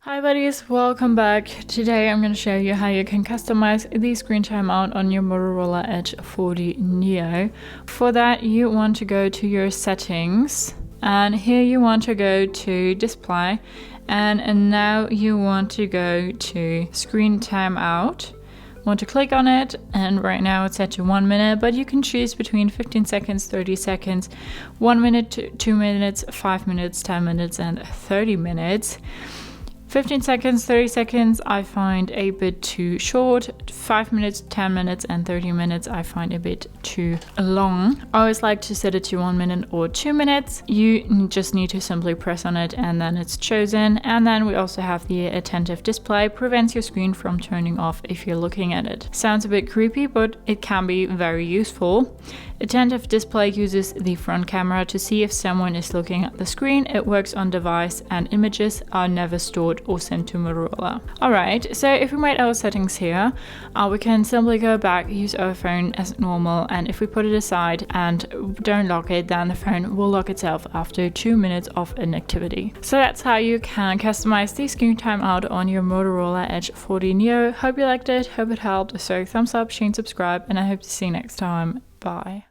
Hi buddies, welcome back. Today I'm going to show you how you can customize the screen timeout on your Motorola Edge 40 Neo. For that you want to go to your settings and here you want to go to display and now you want to go to screen timeout. Want to click on it and right now it's set to 1 minute, but you can choose between 15 seconds, 30 seconds, 1 minute, 2 minutes, 5 minutes, 10 minutes and 30 minutes. 15 seconds, 30 seconds I find a bit too short. 5 minutes, 10 minutes and 30 minutes I find a bit too long. I always like to set it to 1 minute or 2 minutes. You just need to simply press on it and then it's chosen. And then we also have the attentive display, prevents your screen from turning off if you're looking at it. Sounds a bit creepy, but it can be very useful. Attentive display uses the front camera to see if someone is looking at the screen. It works on device and images are never stored or sent to Motorola. Alright, so if we made our settings here, we can simply go back, use our phone as normal, and if we put it aside and don't lock it, then the phone will lock itself after 2 minutes of inactivity. So that's how you can customize the screen timeout on your Motorola Edge 40 Neo. Hope you liked it, hope it helped, so thumbs up, share and subscribe, and I hope to see you next time. Bye.